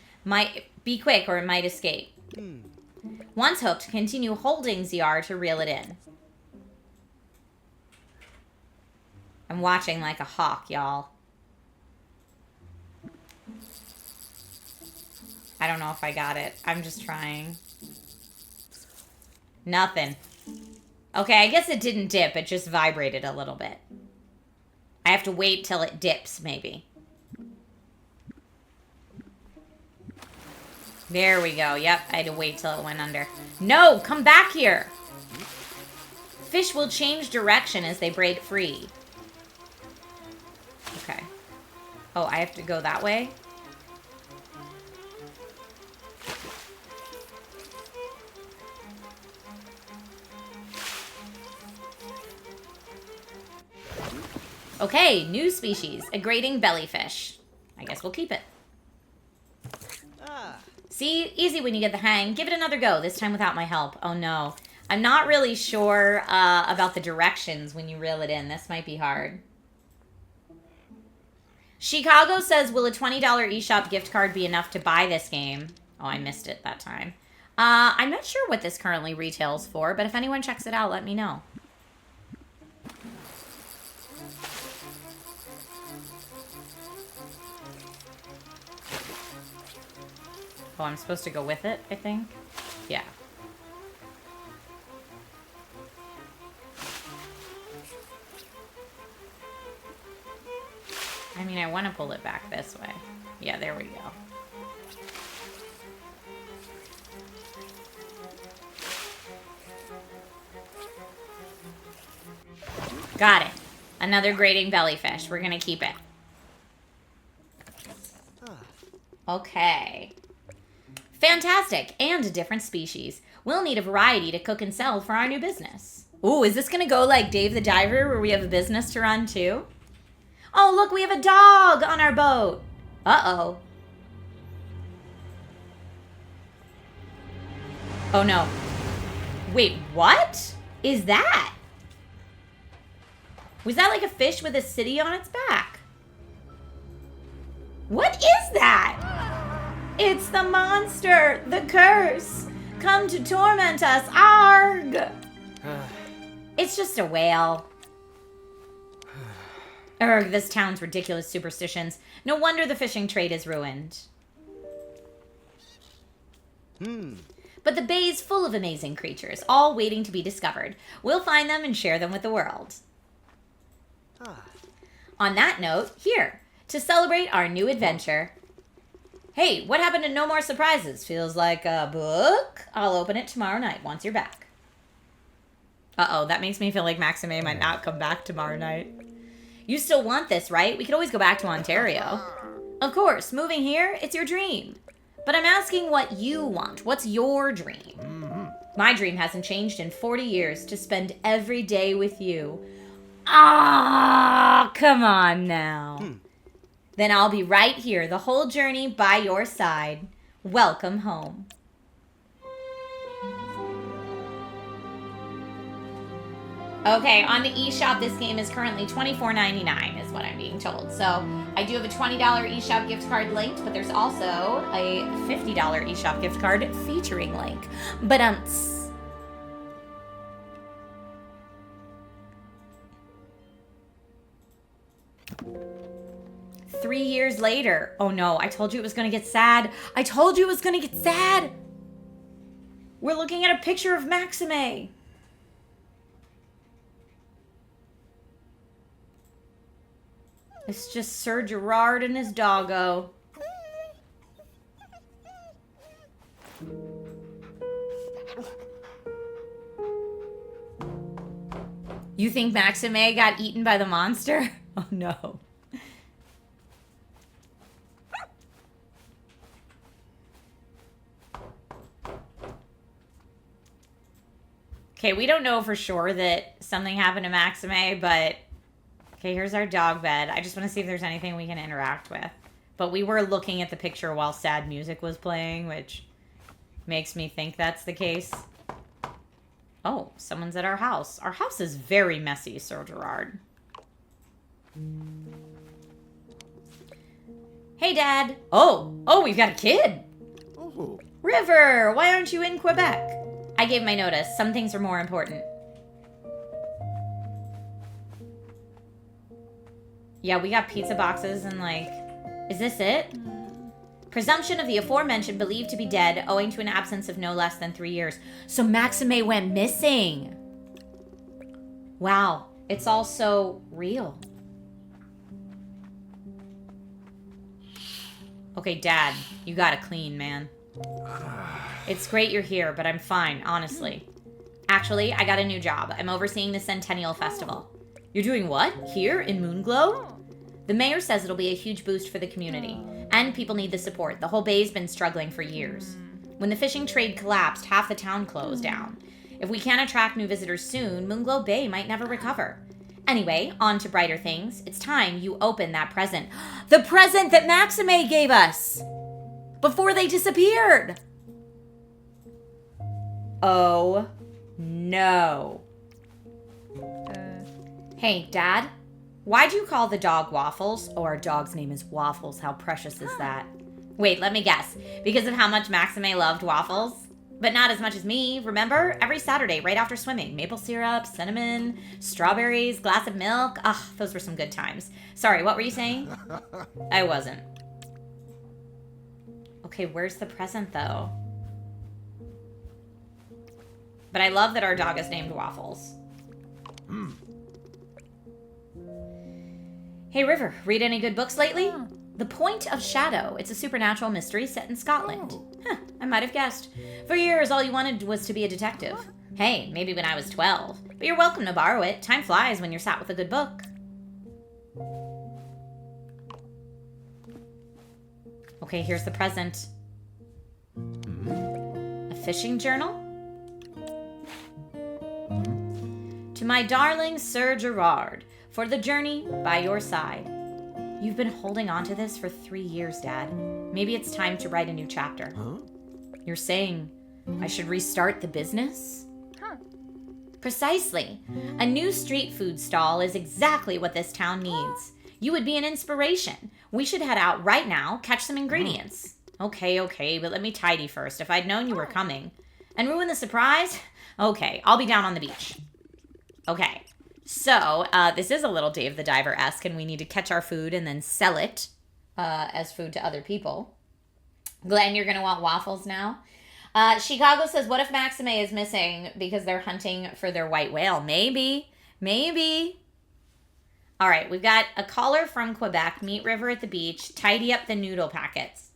Be quick or it might escape. Once hooked, continue holding ZR to reel it in. I'm watching like a hawk, y'all. I don't know if I got it. I'm just trying. Nothing. Okay, I guess it didn't dip. It just vibrated a little bit. I have to wait till it dips, maybe. There we go. Yep, I had to wait till it went under. No, come back here. Fish will change direction as they break free. Okay. Oh, I have to go that way? Okay, new species. A grating bellyfish. I guess we'll keep it. See? Easy when you get the hang. Give it another go, this time without my help. Oh no. I'm not really sure about the directions when you reel it in. This might be hard. Chicago says, will a $20 eShop gift card be enough to buy this game? Oh, I missed it that time. I'm not sure what this currently retails for, but if anyone checks it out, let me know. Oh, I'm supposed to go with it, I think? Yeah. I mean, I want to pull it back this way. Yeah, there we go. Got it. Another grating bellyfish. We're going to keep it. Okay. Fantastic. And a different species. We'll need a variety to cook and sell for our new business. Ooh, is this going to go like Dave the Diver where we have a business to run too? Oh, look, we have a dog on our boat. Uh-oh. Oh, no. Wait, what is that? Was that like a fish with a city on its back? What is that? It's the monster, the curse. Come to torment us, arg! It's just a whale. Urgh, this town's ridiculous superstitions. No wonder the fishing trade is ruined. But the bay's full of amazing creatures, all waiting to be discovered. We'll find them and share them with the world. On that note, here, to celebrate our new adventure. Hey, what happened to No More Surprises? Feels like a book. I'll open it tomorrow night once you're back. Uh-oh, that makes me feel like Maxime might not come back tomorrow night. You still want this, right? We could always go back to Ontario. Of course, moving here, it's your dream. But I'm asking what you want. What's your dream? My dream hasn't changed in 40 years, to spend every day with you. Ah, come on now. Then I'll be right here the whole journey by your side. Welcome home. Okay, on the eShop, this game is currently $24.99 is what I'm being told. So I do have a $20 eShop gift card linked, but there's also a $50 eShop gift card featuring link. But 3 years later. Oh no, I told you it was going to get sad. I told you it was going to get sad. We're looking at a picture of Maxime. It's just Sir Gerard and his doggo. You think Maxime got eaten by the monster? Oh no. Okay, we don't know for sure that something happened to Maxime, but... Okay, here's our dog bed. I just want to see if there's anything we can interact with. But we were looking at the picture while sad music was playing, which makes me think that's the case. Oh, someone's at our house. Our house is very messy, Sir Gerard. Hey, Dad. Oh, we've got a kid. Oh. River, why aren't you in Quebec? I gave my notice. Some things are more important. Yeah, we got pizza boxes and like... Is this it? Presumption of the aforementioned believed to be dead owing to an absence of no less than 3 years. So Maxime went missing. Wow, it's all so real. Okay, Dad, you gotta clean, man. It's great you're here, but I'm fine, honestly. Actually, I got a new job. I'm overseeing the Centennial Festival. You're doing what? Here in Moonglow? The mayor says it'll be a huge boost for the community. And people need the support. The whole bay's been struggling for years. When the fishing trade collapsed, half the town closed down. If we can't attract new visitors soon, Moonglow Bay might never recover. Anyway, on to brighter things. It's time you open that present. The present that Maxime gave us! Before they disappeared! Oh, no. Hey, Dad? Why'd you call the dog Waffles? Oh, our dog's name is Waffles. How precious is that? Wait, let me guess. Because of how much Maxime loved waffles? But not as much as me. Remember? Every Saturday, right after swimming. Maple syrup, cinnamon, strawberries, glass of milk. Ah, those were some good times. Sorry, what were you saying? I wasn't. Okay, where's the present, though? But I love that our dog is named Waffles. Hey, River, read any good books lately? The Point of Shadow. It's a supernatural mystery set in Scotland. Huh, I might have guessed. For years, all you wanted was to be a detective. Hey, maybe when I was 12. But you're welcome to borrow it. Time flies when you're sat with a good book. Okay, here's the present. A fishing journal? To my darling Sir Gerard, for the journey by your side. You've been holding on to this for 3 years, Dad. Maybe it's time to write a new chapter. Huh? You're saying I should restart the business? Huh. Precisely. A new street food stall is exactly what this town needs. You would be an inspiration. We should head out right now, catch some ingredients. Okay, but let me tidy first. If I'd known you were coming. And ruin the surprise? Okay, I'll be down on the beach. Okay, so this is a little Dave the Diver-esque, and we need to catch our food and then sell it as food to other people. Glenn, you're going to want waffles now? Chicago says, what if Maxime is missing because they're hunting for their white whale? Maybe. All right, we've got a caller from Quebec, meet River at the beach, tidy up the noodle packets.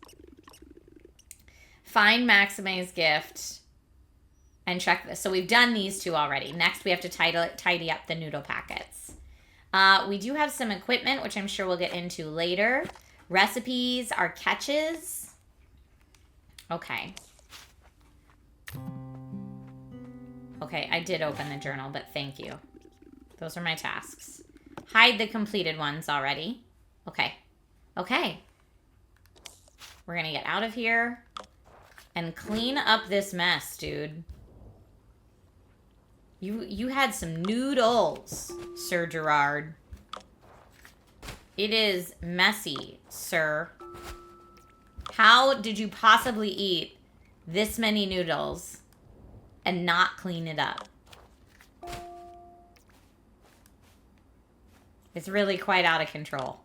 Find Maxime's gift and check this. So we've done these two already. Next, we have to tidy up the noodle packets. We do have some equipment, which I'm sure we'll get into later. Recipes, our catches. Okay, I did open the journal, but thank you. Those are my tasks. Hide the completed ones already. Okay. We're going to get out of here and clean up this mess, dude. You had some noodles, Sir Gerard. It is messy, sir. How did you possibly eat this many noodles and not clean it up? It's really quite out of control.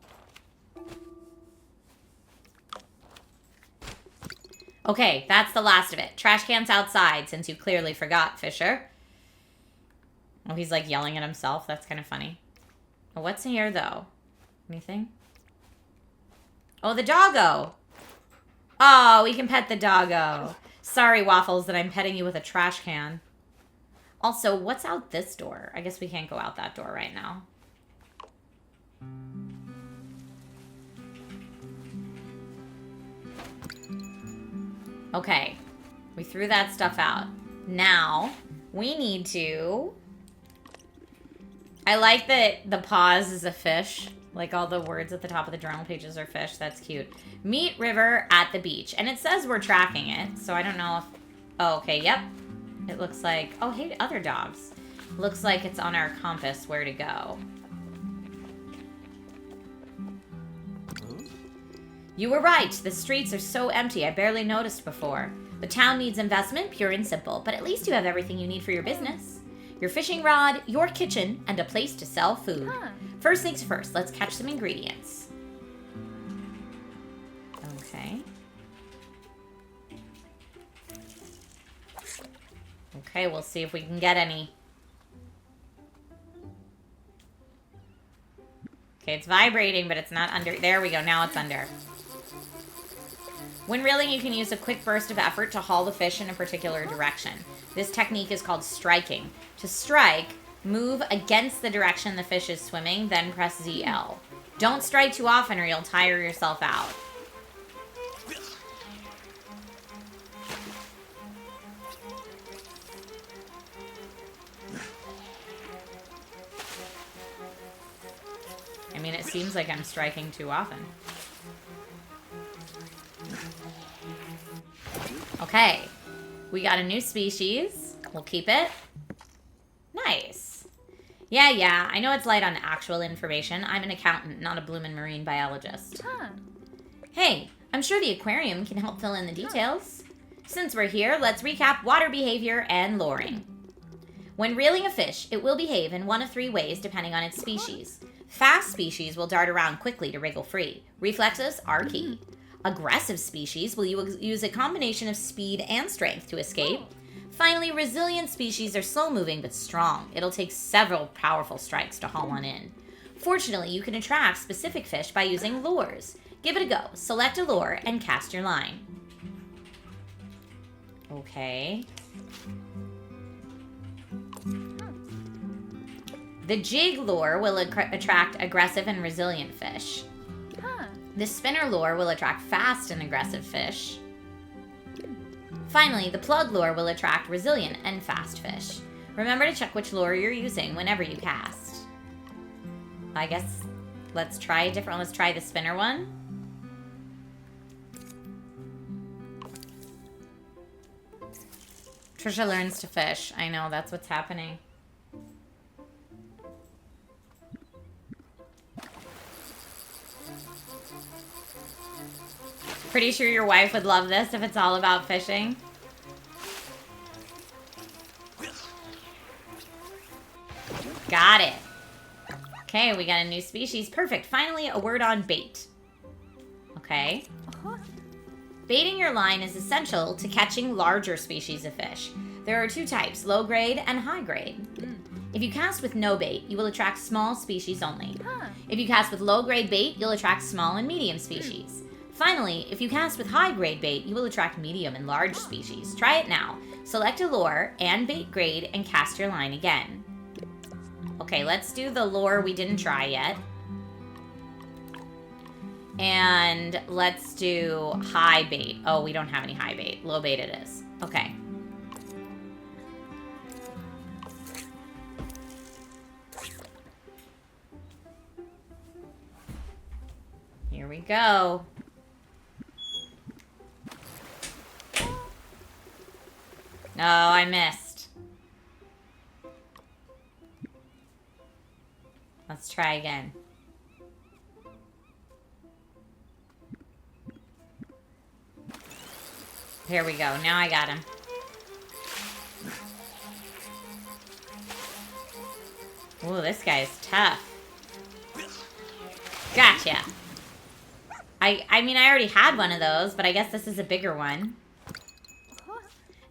Okay, that's the last of it. Trash cans outside, since you clearly forgot, Fisher. Oh, he's like yelling at himself. That's kind of funny. Oh, what's in here, though? Anything? Oh, the doggo. Oh, we can pet the doggo. Sorry, Waffles, that I'm petting you with a trash can. Also, what's out this door? I guess we can't go out that door right now. Okay, we threw that stuff out. Now, we need to... I like that the pause is a fish. Like all the words at the top of the journal pages are fish. That's cute. Meet River at the beach. And it says we're tracking it, so I don't know if... Oh, okay, yep. It looks like... Oh, hey, other dogs. Looks like it's on our compass where to go. You were right. The streets are so empty. I barely noticed before. The town needs investment, pure and simple. But at least you have everything you need for your business. Your fishing rod, your kitchen, and a place to sell food. First things first, let's catch some ingredients. Okay. Okay, we'll see if we can get any. Okay, it's vibrating, but it's not under. There we go, now it's under. When reeling, you can use a quick burst of effort to haul the fish in a particular direction. This technique is called striking. To strike, move against the direction the fish is swimming, then press ZL. Don't strike too often or you'll tire yourself out. I mean, it seems like I'm striking too often. Okay, we got a new species. We'll keep it. Nice. Yeah, I know it's light on actual information. I'm an accountant, not a bloomin' marine biologist. Hey, I'm sure the aquarium can help fill in the details. Since we're here, let's recap water behavior and luring. When reeling a fish, it will behave in one of 3 ways depending on its species. Fast species will dart around quickly to wriggle free. Reflexes are key. Aggressive species will use a combination of speed and strength to escape. Finally, resilient species are slow-moving but strong. It'll take several powerful strikes to haul one in. Fortunately, you can attract specific fish by using lures. Give it a go. Select a lure and cast your line. Okay. The jig lure will attract aggressive and resilient fish. The spinner lure will attract fast and aggressive fish. Finally, the plug lure will attract resilient and fast fish. Remember to check which lure you're using whenever you cast. I guess let's try a different one. Let's try the spinner one. Trisha learns to fish. I know, that's what's happening. Pretty sure your wife would love this if it's all about fishing. Got it. Okay, we got a new species. Perfect. Finally, a word on bait. Okay. Baiting your line is essential to catching larger species of fish. There are two types, low grade and high grade. If you cast with no bait, you will attract small species only. If you cast with low grade bait, you'll attract small and medium species. Finally, if you cast with high grade bait, you will attract medium and large species. Try it now. Select a lure and bait grade and cast your line again. Okay, let's do the lure we didn't try yet. And let's do high bait. Oh, we don't have any high bait. Low bait it is. Okay. Here we go. No, I missed. Let's try again. Here we go. Now I got him. Ooh, this guy's tough. Gotcha. I mean, I already had one of those, but I guess this is a bigger one.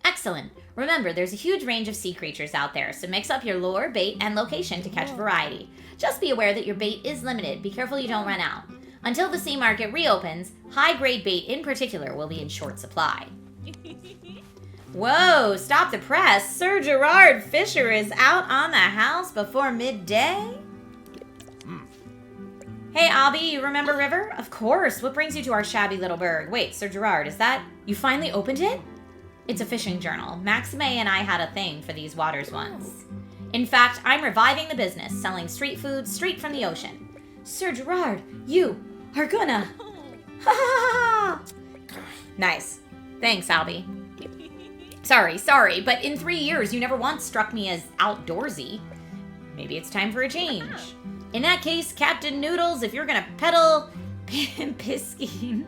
Excellent. Remember, there's a huge range of sea creatures out there, so mix up your lure, bait, and location to catch variety. Just be aware that your bait is limited. Be careful you don't run out. Until the sea market reopens, high-grade bait in particular will be in short supply. Whoa, stop the press. Sir Gerard Fisher is out on the house before midday? Hey, Abby, you remember River? Of course. What brings you to our shabby little burg? Wait, Sir Gerard, is that... You finally opened it? It's a fishing journal. Maxime and I had a thing for these waters once. In fact, I'm reviving the business, selling street food straight from the ocean. Sir Gerard, you are gonna... Ha ha ha! Nice. Thanks, Albie. Sorry, but in 3 years, you never once struck me as outdoorsy. Maybe it's time for a change. In that case, Captain Noodles, if you're gonna peddle piscine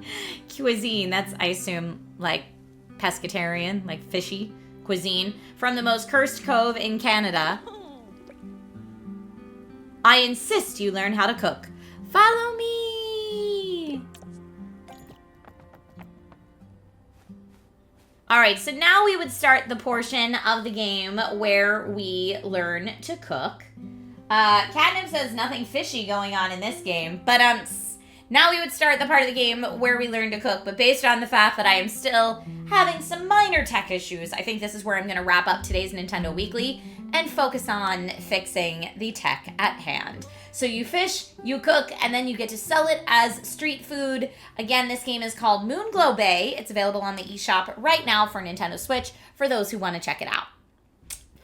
cuisine, that's, I assume, like pescatarian, like fishy cuisine, from the most cursed cove in Canada, I insist you learn how to cook. Follow me! Alright, so now we would start the portion of the game where we learn to cook. Catnip says nothing fishy going on in this game, but now we would start the part of the game where we learn to cook, but based on the fact that I am still having some minor tech issues, I think this is where I'm going to wrap up today's Nintendo Weekly and focus on fixing the tech at hand. So you fish, you cook, and then you get to sell it as street food. Again, this game is called Moonglow Bay. It's available on the eShop right now for Nintendo Switch for those who want to check it out.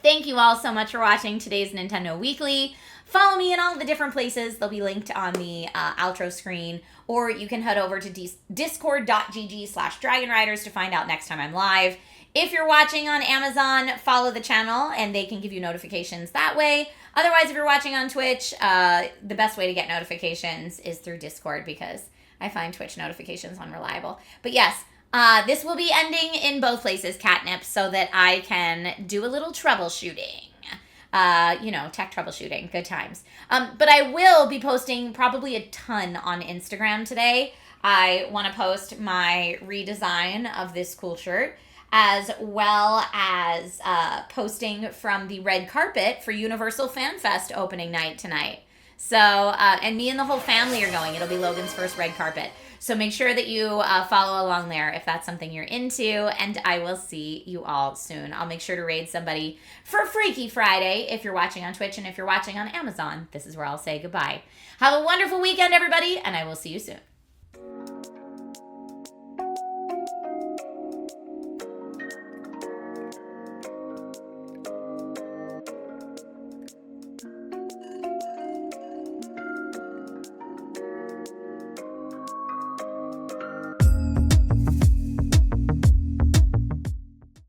Thank you all so much for watching today's Nintendo Weekly. Follow me in all the different places. They'll be linked on the outro screen. Or you can head over to discord.gg/dragonriders to find out next time I'm live. If you're watching on Amazon, follow the channel and they can give you notifications that way. Otherwise, if you're watching on Twitch, the best way to get notifications is through Discord because I find Twitch notifications unreliable. But yes, this will be ending in both places, Catnip, so that I can do a little troubleshooting. Tech troubleshooting, good times. But I will be posting probably a ton on Instagram today. I want to post my redesign of this cool shirt, as well as posting from the red carpet for Universal Fan Fest opening night tonight. So, and me and the whole family are going. It'll be Logan's first red carpet. So make sure that you follow along there if that's something you're into, and I will see you all soon. I'll make sure to raid somebody for Freaky Friday if you're watching on Twitch, and if you're watching on Amazon, this is where I'll say goodbye. Have a wonderful weekend, everybody, and I will see you soon.